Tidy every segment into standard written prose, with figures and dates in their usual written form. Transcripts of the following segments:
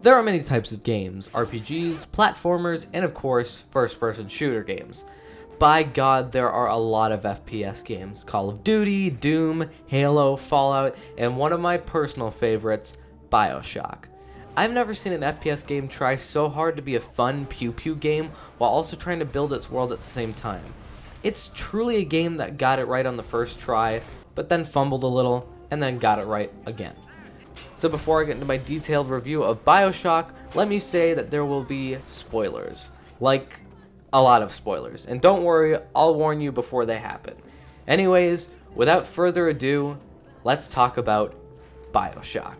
There are many types of games: RPGs, platformers, and of course, first-person shooter games. By God, there are a lot of FPS games: Call of Duty, Doom, Halo, Fallout, and one of my personal favorites, Bioshock. I've never seen an FPS game try so hard to be a fun pew-pew game while also trying to build its world at the same time. It's truly a game that got it right on the first try, but then fumbled a little, and then got it right again. So before I get into my detailed review of Bioshock, let me say that there will be spoilers. Like, a lot of spoilers. And don't worry, I'll warn you before they happen. Anyways, without further ado, let's talk about Bioshock.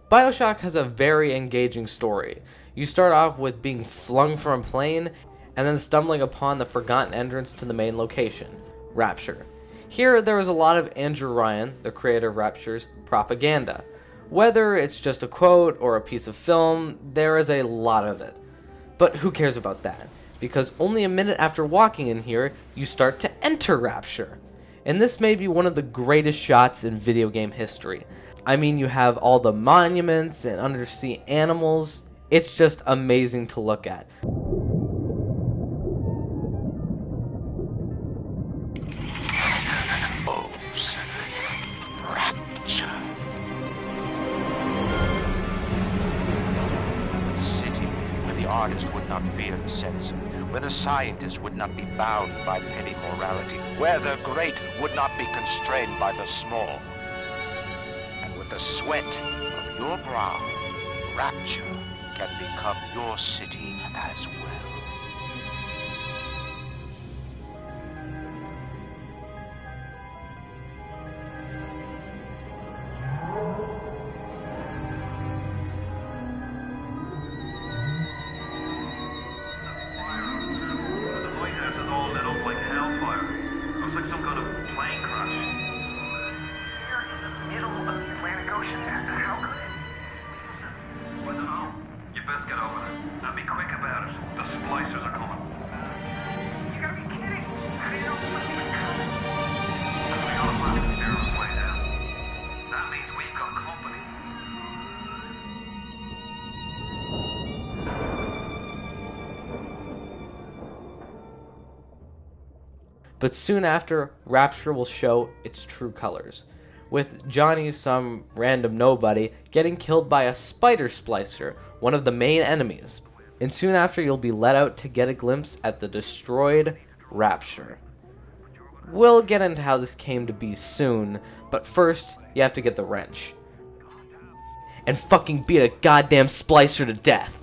Bioshock has a very engaging story. You start off with being flung from a plane, and then stumbling upon the forgotten entrance to the main location, Rapture. Here, there is a lot of Andrew Ryan, the creator of Rapture's, propaganda. Whether it's just a quote or a piece of film, there is a lot of it. But who cares about that? Because only a minute after walking in here, you start to enter Rapture. And this may be one of the greatest shots in video game history. I mean, you have all the monuments and undersea animals. It's just amazing to look at. Artist would not fear the censor, where the scientist would not be bound by petty morality, where the great would not be constrained by the small. And with the sweat of your brow, Rapture can become your city as well. But soon after, Rapture will show its true colors, with Johnny, some random nobody, getting killed by a spider splicer, one of the main enemies. And soon after, you'll be let out to get a glimpse at the destroyed Rapture. We'll get into how this came to be soon, but first, you have to get the wrench. And fucking beat a goddamn splicer to death.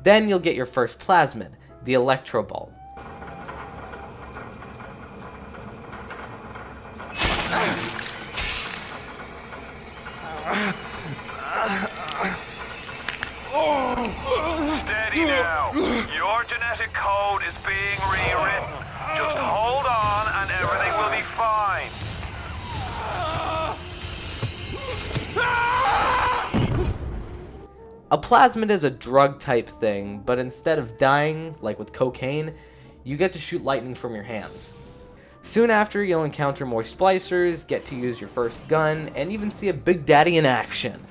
Then you'll get your first plasmid, the electro bulb. Steady now. Your genetic code is being rewritten. Just hold on and everything will be fine. A plasmid is a drug type thing, but instead of dying, like with cocaine, you get to shoot lightning from your hands. Soon after, you'll encounter more splicers, get to use your first gun, and even see a Big Daddy in action.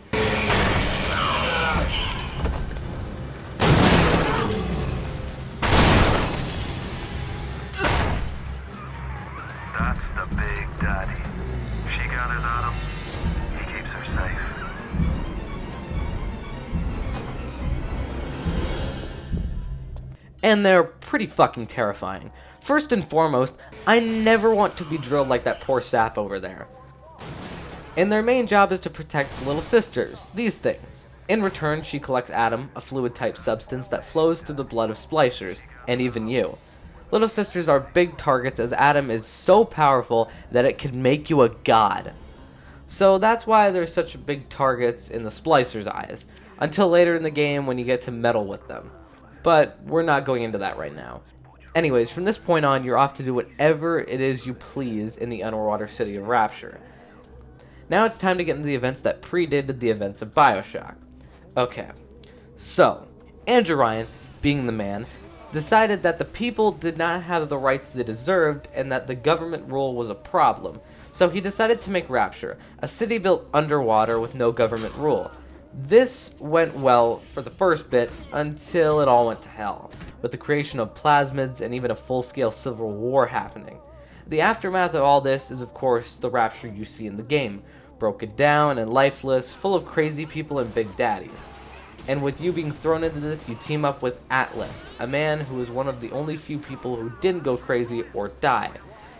That's the Big Daddy. She gathers at him. He keeps her safe. And they're pretty fucking terrifying. First and foremost, I never want to be drilled like that poor sap over there. And their main job is to protect little sisters, these things. In return, she collects Adam, a fluid-type substance that flows through the blood of splicers, and even you. Little sisters are big targets as Adam is so powerful that it can make you a god. So that's why they're such big targets in the splicers' eyes, until later in the game when you get to meddle with them. But we're not going into that right now. Anyways, from this point on, you're off to do whatever it is you please in the underwater city of Rapture. Now it's time to get into the events that predated the events of Bioshock. Okay, so, Andrew Ryan, being the man, decided that the people did not have the rights they deserved and that the government rule was a problem. So he decided to make Rapture, a city built underwater with no government rule. This went well for the first bit until it all went to hell, with the creation of plasmids and even a full-scale civil war happening. The aftermath of all this is of course the Rapture you see in the game, broken down and lifeless, full of crazy people and big daddies. And with you being thrown into this, you team up with Atlas, a man who is one of the only few people who didn't go crazy or die.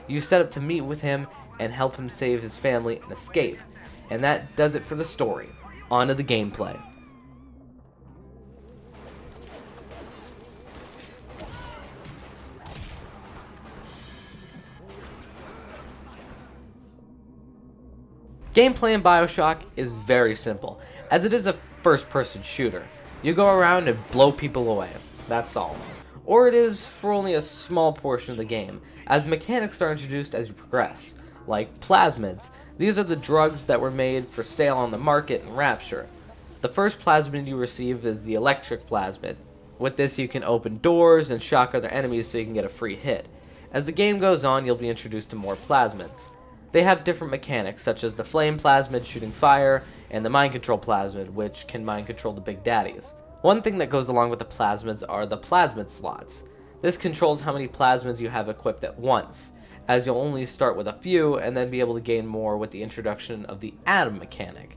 You set up to meet with him and help him save his family and escape. And that does it for the story. On to the gameplay. Gameplay in Bioshock is very simple, as it is a first-person shooter. You go around and blow people away, that's all. Or it is for only a small portion of the game, as mechanics are introduced as you progress, like plasmids. These are the drugs that were made for sale on the market in Rapture. The first plasmid you receive is the electric plasmid. With this you can open doors and shock other enemies so you can get a free hit. As the game goes on, you'll be introduced to more plasmids. They have different mechanics, such as the flame plasmid shooting fire, and the mind control plasmid, which can mind control the big daddies. One thing that goes along with the plasmids are the plasmid slots. This controls how many plasmids you have equipped at once, as you'll only start with a few and then be able to gain more with the introduction of the atom mechanic.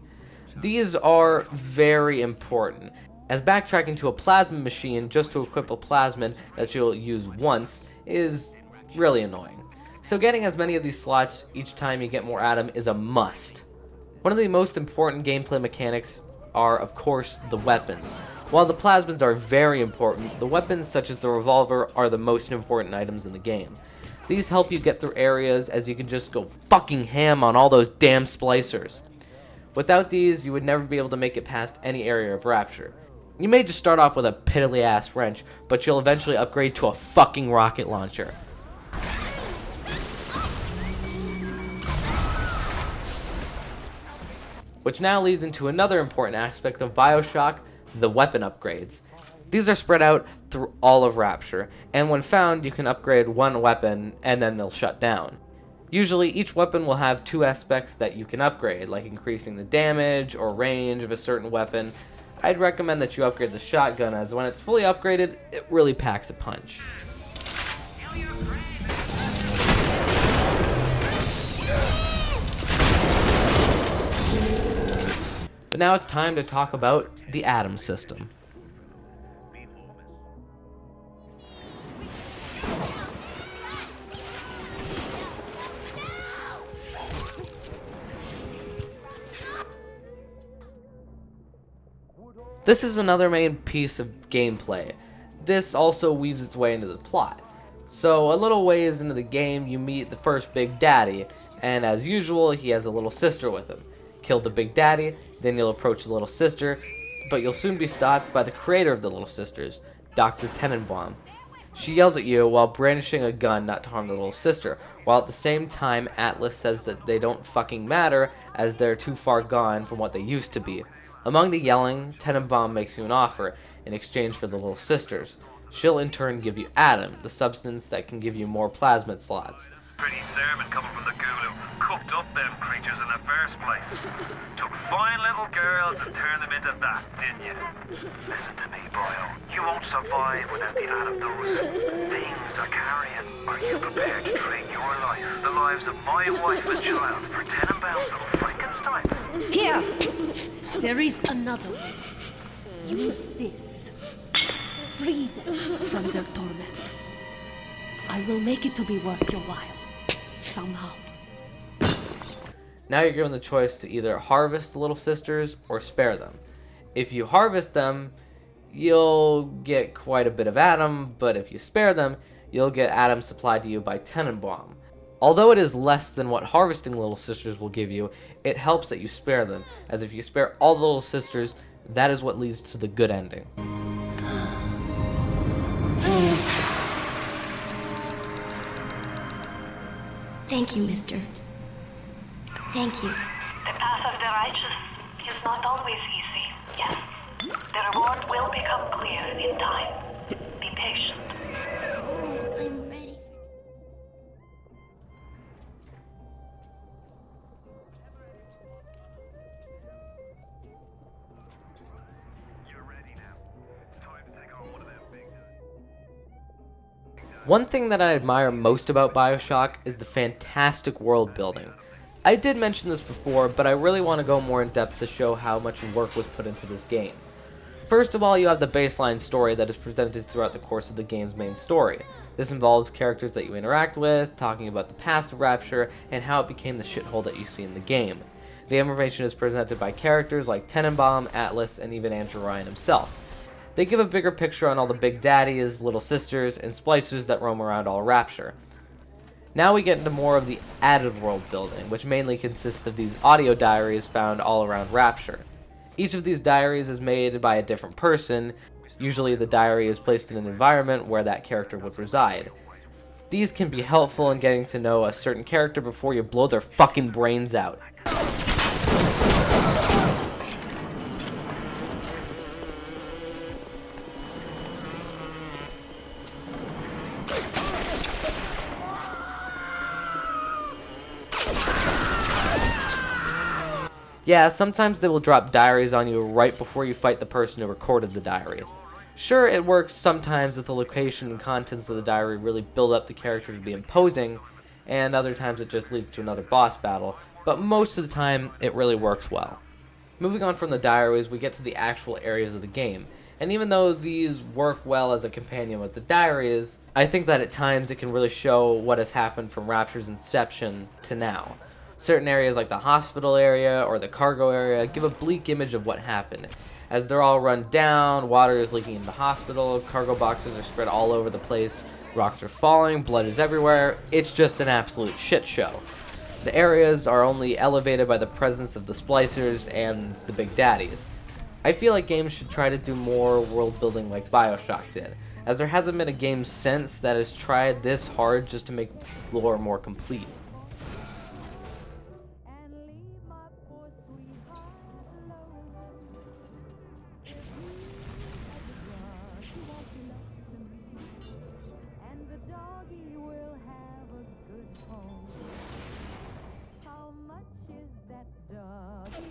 These are very important, as backtracking to a plasmid machine just to equip a plasmid that you'll use once is really annoying. So getting as many of these slots each time you get more atom is a must. One of the most important gameplay mechanics are, of course, the weapons. While the plasmids are very important, the weapons such as the revolver are the most important items in the game. These help you get through areas as you can just go fucking ham on all those damn splicers. Without these, you would never be able to make it past any area of Rapture. You may just start off with a piddly ass wrench, but you'll eventually upgrade to a fucking rocket launcher. Which now leads into another important aspect of Bioshock, the weapon upgrades. These are spread out through all of Rapture, and when found you can upgrade one weapon and then they'll shut down. Usually each weapon will have two aspects that you can upgrade, like increasing the damage or range of a certain weapon. I'd recommend that you upgrade the shotgun, as when it's fully upgraded, it really packs a punch. But now it's time to talk about the atom system. This is another main piece of gameplay. This also weaves its way into the plot. So a little ways into the game you meet the first big daddy, and as usual he has a little sister with him. Kill the big daddy, then you'll approach the little sister, but you'll soon be stopped by the creator of the little sisters, Dr. Tenenbaum. She yells at you while brandishing a gun not to harm the little sister, while at the same time Atlas says that they don't fucking matter as they're too far gone from what they used to be. Among the yelling, Tenenbaum makes you an offer in exchange for the little sisters. She'll in turn give you Atom, the substance that can give you more plasmid slots. Pretty sermon coming from the ghoul who cooked up them creatures in the first place. Took fine little girls and turned them into that, didn't you? Listen to me, boyo. You won't survive without the atom those things are carrying. Are you prepared to trade your life, the lives of my wife and child, for Tenenbaum's little Frankenstein? Here! There is another way. Use this. Free them from their torment. I will make it to be worth your while. Somehow. Now you're given the choice to either harvest the little sisters or spare them. If you harvest them, you'll get quite a bit of Atom, but if you spare them, you'll get Atom supplied to you by Tenenbaum. Although it is less than what harvesting little sisters will give you, it helps that you spare them, as if you spare all the little sisters, that is what leads to the good ending. Thank you, mister. Thank you. The path of the righteous is not always easy, yes. The reward will become clear in time. One thing that I admire most about Bioshock is the fantastic world building. I did mention this before, but I really want to go more in depth to show how much work was put into this game. First of all, you have the baseline story that is presented throughout the course of the game's main story. This involves characters that you interact with, talking about the past of Rapture, and how it became the shithole that you see in the game. The information is presented by characters like Tenenbaum, Atlas, and even Andrew Ryan himself. They give a bigger picture on all the big daddies, little sisters, and splicers that roam around all Rapture. Now we get into more of the added world building, which mainly consists of these audio diaries found all around Rapture. Each of these diaries is made by a different person. Usually the diary is placed in an environment where that character would reside. These can be helpful in getting to know a certain character before you blow their fucking brains out. Yeah, sometimes they will drop diaries on you right before you fight the person who recorded the diary. Sure, it works sometimes if the location and contents of the diary really build up the character to be imposing, and other times it just leads to another boss battle, but most of the time it really works well. Moving on from the diaries, we get to the actual areas of the game, and even though these work well as a companion with the diaries, I think that at times it can really show what has happened from Rapture's inception to now. Certain areas like the hospital area or the cargo area give a bleak image of what happened. As they're all run down, water is leaking in the hospital, cargo boxes are spread all over the place, rocks are falling, blood is everywhere, it's just an absolute shit show. The areas are only elevated by the presence of the splicers and the big daddies. I feel like games should try to do more world building like Bioshock did, as there hasn't been a game since that has tried this hard just to make lore more complete.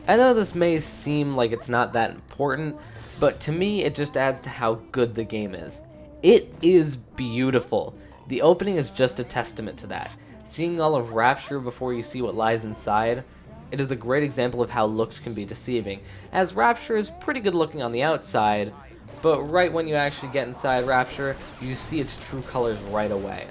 I know this may seem like it's not that important, but to me it just adds to how good the game is. It is beautiful. The opening is just a testament to that. Seeing all of Rapture before you see what lies inside, it is a great example of how looks can be deceiving, as Rapture is pretty good looking on the outside, but right when you actually get inside Rapture, you see its true colors right away.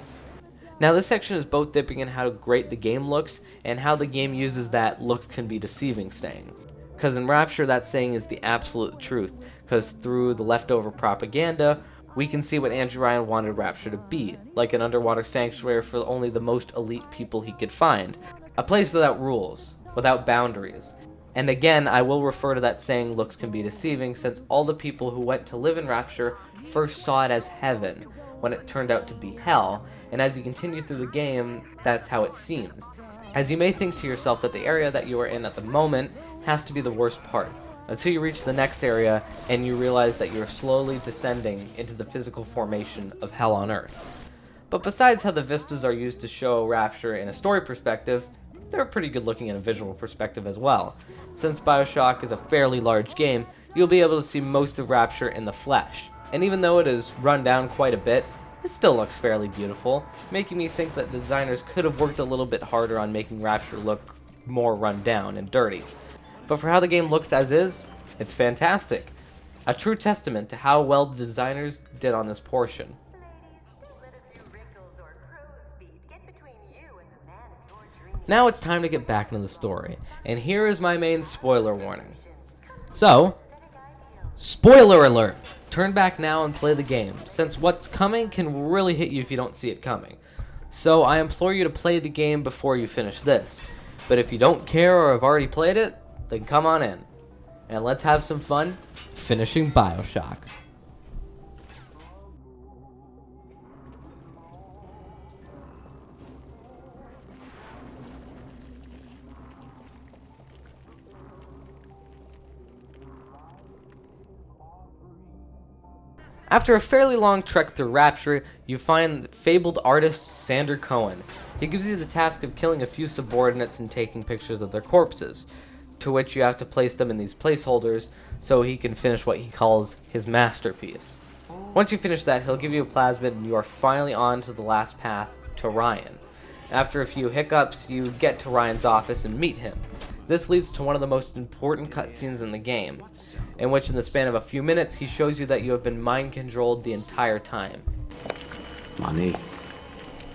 Now this section is both dipping in how great the game looks and how the game uses that looks can be deceiving saying. Because in Rapture that saying is the absolute truth, because through the leftover propaganda, we can see what Andrew Ryan wanted Rapture to be, like an underwater sanctuary for only the most elite people he could find. A place without rules, without boundaries. And again, I will refer to that saying looks can be deceiving since all the people who went to live in Rapture first saw it as heaven, when it turned out to be hell, and as you continue through the game, that's how it seems. As you may think to yourself that the area that you are in at the moment has to be the worst part, until you reach the next area and you realize that you're slowly descending into the physical formation of hell on Earth. But besides how the vistas are used to show Rapture in a story perspective, they're pretty good looking in a visual perspective as well. Since Bioshock is a fairly large game, you'll be able to see most of Rapture in the flesh. And even though it is run down quite a bit, it still looks fairly beautiful, making me think that the designers could have worked a little bit harder on making Rapture look more run down and dirty. But for how the game looks as is, it's fantastic. A true testament to how well the designers did on this portion. Now it's time to get back into the story, and here is my main spoiler warning. So, spoiler alert! Turn back now and play the game, since what's coming can really hit you if you don't see it coming. So I implore you to play the game before you finish this. But if you don't care or have already played it, then come on in. And let's have some fun finishing Bioshock. After a fairly long trek through Rapture, you find fabled artist Sander Cohen. He gives you the task of killing a few subordinates and taking pictures of their corpses, to which you have to place them in these placeholders so he can finish what he calls his masterpiece. Once you finish that, he'll give you a plasmid and you are finally on to the last path to Ryan. After a few hiccups, you get to Ryan's office and meet him. This leads to one of the most important cutscenes in the game, in which in the span of a few minutes, he shows you that you have been mind-controlled the entire time. Money?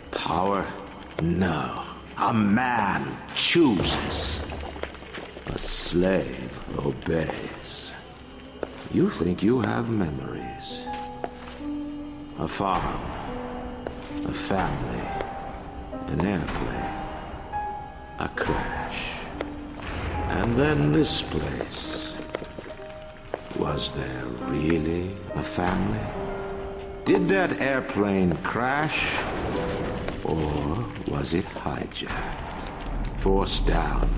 Power? No. A man chooses. A slave obeys. You think you have memories. A farm. A family. An airplane. A crash. And then this place. Was there really a family? Did that airplane crash? Or was it hijacked? Forced down.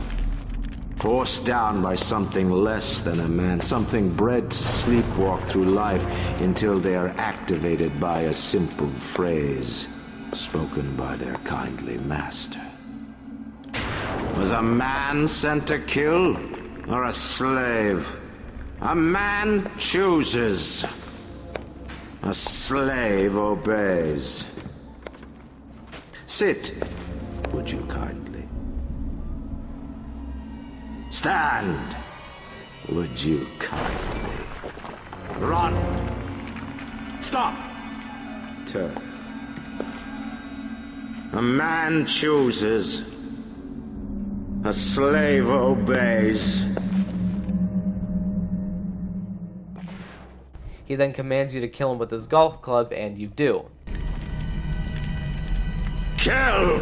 Forced down by something less than a man. Something bred to sleepwalk through life until they are activated by a simple phrase spoken by their kindly master. Was a man sent to kill? Or a slave? A man chooses. A slave obeys. Sit, would you kindly? Stand, would you kindly? Run. Stop. Turn. A man chooses. A slave obeys. He then commands you to kill him with his golf club, and you do. Kill!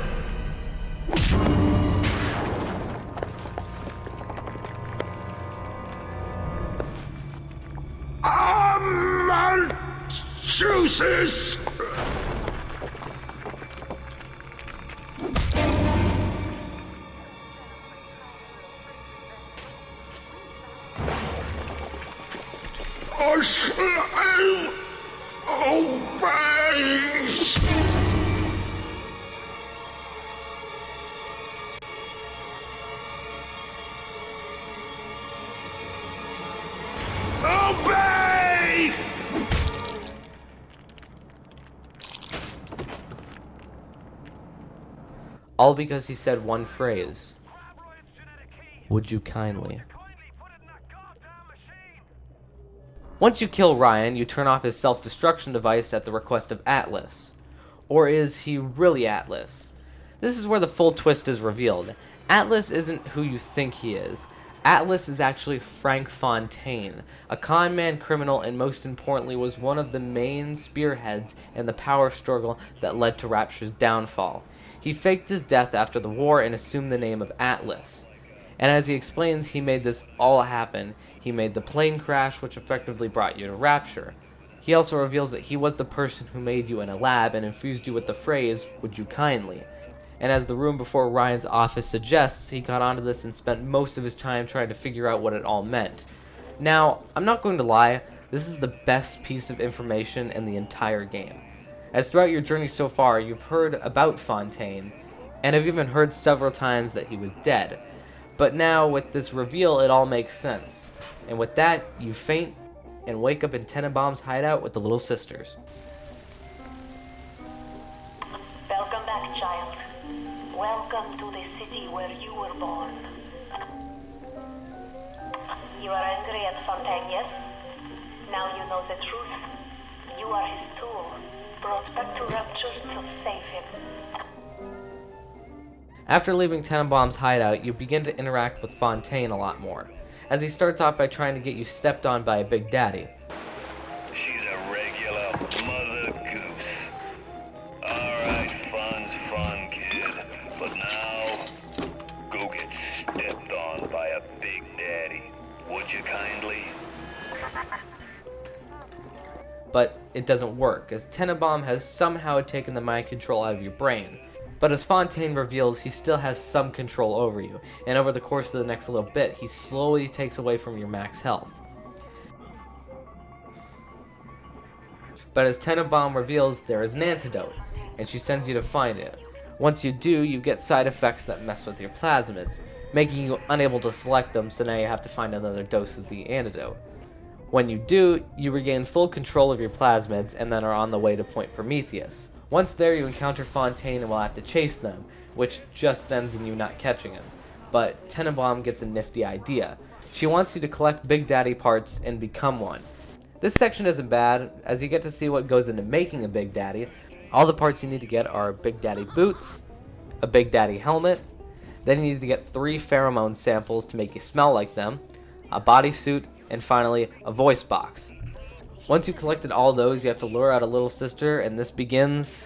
A man chooses! A slave obeys! Obey! All because he said one phrase. Would you kindly? Once you kill Ryan, you turn off his self-destruction device at the request of Atlas. Or is he really Atlas? This is where the full twist is revealed. Atlas isn't who you think he is. Atlas is actually Frank Fontaine, a con man criminal, and most importantly was one of the main spearheads in the power struggle that led to Rapture's downfall. He faked his death after the war and assumed the name of Atlas. And as he explains, he made this all happen. He made the plane crash, which effectively brought you to Rapture. He also reveals that he was the person who made you in a lab and infused you with the phrase, "Would you kindly?" And as the room before Ryan's office suggests, he got onto this and spent most of his time trying to figure out what it all meant. Now, I'm not going to lie, this is the best piece of information in the entire game. As throughout your journey so far, you've heard about Fontaine, and have even heard several times that he was dead. But now, with this reveal, it all makes sense. And with that, you faint and wake up in Tenenbaum's hideout with the Little Sisters. Welcome back, child. Welcome to the city where you were born. You are angry at Fontaine, yes? Now you know the truth. You are his tool, brought back to Rapture to save him. After leaving Tenenbaum's hideout, you begin to interact with Fontaine a lot more, as he starts off by trying to get you stepped on by a Big Daddy. She's a regular mother goose. Alright, fun's fun, kid. But now, go get stepped on by a Big Daddy. Would you kindly? But it doesn't work, as Tenenbaum has somehow taken the mind control out of your brain. But as Fontaine reveals, he still has some control over you, and over the course of the next little bit, he slowly takes away from your max health. But as Tenenbaum reveals, there is an antidote, and she sends you to find it. Once you do, you get side effects that mess with your plasmids, making you unable to select them, so now you have to find another dose of the antidote. When you do, you regain full control of your plasmids and then are on the way to Point Prometheus. Once there, you encounter Fontaine and will have to chase them, which just ends in you not catching him. But Tenenbaum gets a nifty idea. She wants you to collect Big Daddy parts and become one. This section isn't bad, as you get to see what goes into making a Big Daddy. All the parts you need to get are Big Daddy boots, a Big Daddy helmet, then you need to get 3 pheromone samples to make you smell like them, a bodysuit, and finally, a voice box. Once you've collected all those, you have to lure out a little sister, and this begins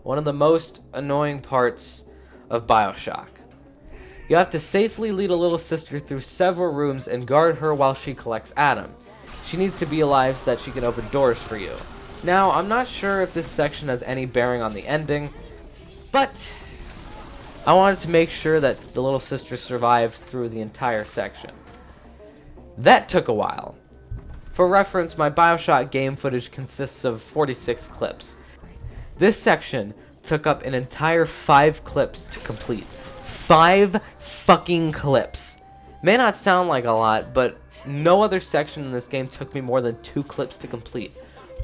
one of the most annoying parts of Bioshock. You have to safely lead a little sister through several rooms and guard her while she collects Adam. She needs to be alive so that she can open doors for you. Now, I'm not sure if this section has any bearing on the ending, but I wanted to make sure that the little sister survived through the entire section. That took a while. For reference, my Bioshock game footage consists of 46 clips. This section took up an entire 5 clips to complete. 5 fucking clips. May not sound like a lot, but no other section in this game took me more than 2 clips to complete.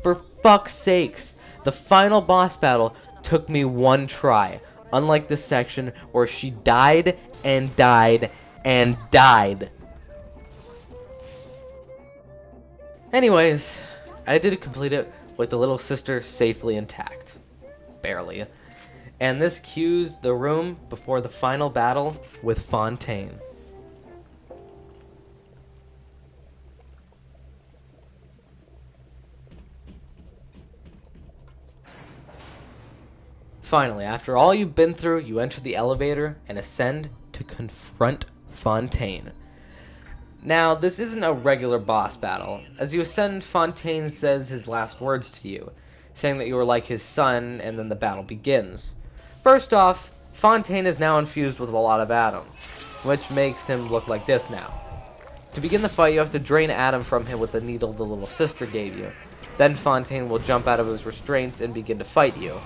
For fuck's sakes, the final boss battle took me 1 try, unlike this section where she died and died and died. Anyways, I did complete it with the little sister safely intact. Barely. And this cues the room before the final battle with Fontaine. Finally, after all you've been through, you enter the elevator and ascend to confront Fontaine. Now, this isn't a regular boss battle. As you ascend, Fontaine says his last words to you, saying that you are like his son, and then the battle begins. First off, Fontaine is now infused with a lot of Adam, which makes him look like this now. To begin the fight, you have to drain Adam from him with the needle the little sister gave you. Then Fontaine will jump out of his restraints and begin to fight you.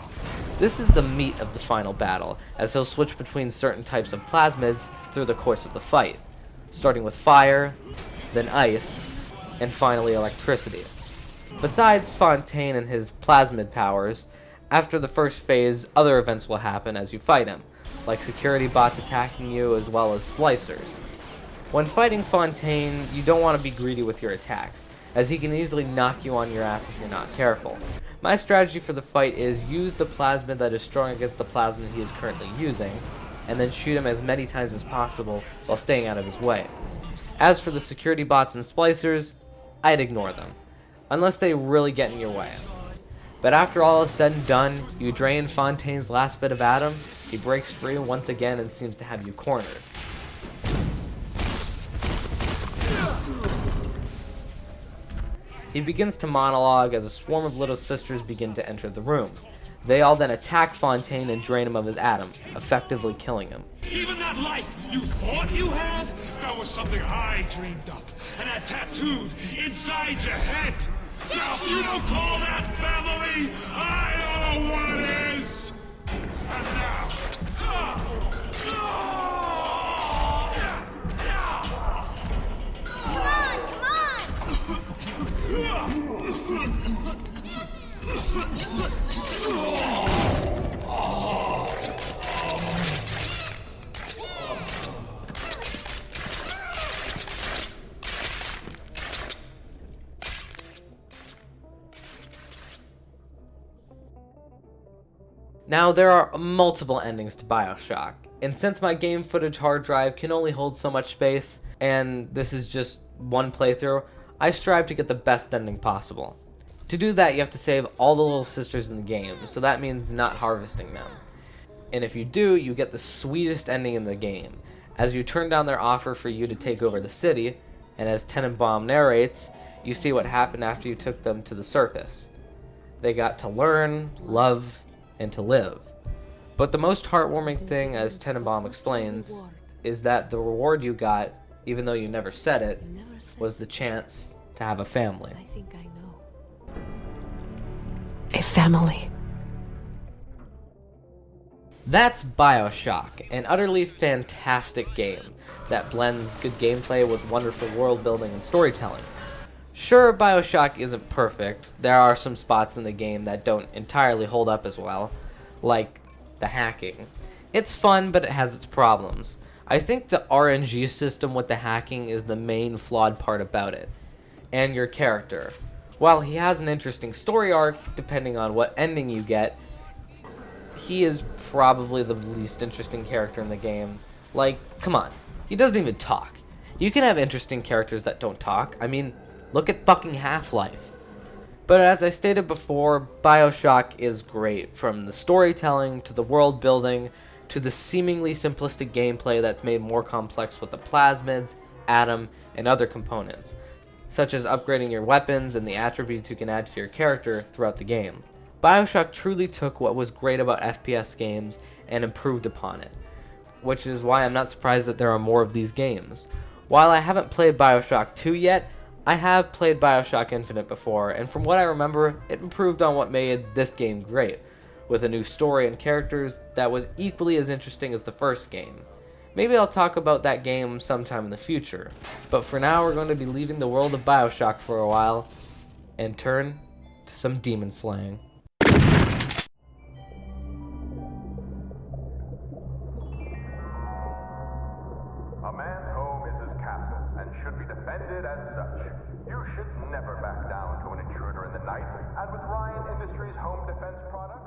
This is the meat of the final battle, as he'll switch between certain types of plasmids through the course of the fight, starting with fire, then ice, and finally electricity. Besides Fontaine and his plasmid powers, after the first phase, other events will happen as you fight him, like security bots attacking you as well as splicers. When fighting Fontaine, you don't want to be greedy with your attacks, as he can easily knock you on your ass if you're not careful. My strategy for the fight is use the plasmid that is strong against the plasmid he is currently using, and then shoot him as many times as possible while staying out of his way. As for the security bots and splicers, I'd ignore them, unless they really get in your way. But after all is said and done, you drain Fontaine's last bit of Adam, he breaks free once again and seems to have you cornered. He begins to monologue as a swarm of little sisters begin to enter the room. They all then attack Fontaine and drain him of his Adam, effectively killing him. Even that life you thought you had? That was something I dreamed up and had tattooed inside your head. Now if you don't call that family, I know what is! And now... Now, there are multiple endings to Bioshock, and since my game footage hard drive can only hold so much space, and this is just one playthrough, I strive to get the best ending possible. To do that, you have to save all the little sisters in the game, so that means not harvesting them. And if you do, you get the sweetest ending in the game, as you turn down their offer for you to take over the city, and as Tenenbaum narrates, you see what happened after you took them to the surface. They got to learn, love, and to live. But the most heartwarming thing, as Tenenbaum explains, is that the reward you got, even though you never said it, was the chance to have a family. I think I know. A family. That's Bioshock, an utterly fantastic game that blends good gameplay with wonderful world building and storytelling. Sure, Bioshock isn't perfect. There are some spots in the game that don't entirely hold up as well, like the hacking. It's fun, but it has its problems. I think the RNG system with the hacking is the main flawed part about it. And your character. While he has an interesting story arc, depending on what ending you get, he is probably the least interesting character in the game. Like, come on. He doesn't even talk. You can have interesting characters that don't talk. I mean, look at fucking Half-Life. But as I stated before, Bioshock is great, from the storytelling to the world building to the seemingly simplistic gameplay that's made more complex with the plasmids, atom, and other components, such as upgrading your weapons and the attributes you can add to your character throughout the game. Bioshock truly took what was great about FPS games and improved upon it, which is why I'm not surprised that there are more of these games. While I haven't played Bioshock 2 yet, I have played Bioshock Infinite before, and from what I remember, it improved on what made this game great, with a new story and characters that was equally as interesting as the first game. Maybe I'll talk about that game sometime in the future, but for now we're going to be leaving the world of Bioshock for a while, and turn to some demon slaying. A man's home is his castle and should be defended as such. You should never back down to an intruder in the night, and with Ryan Industries home defense products,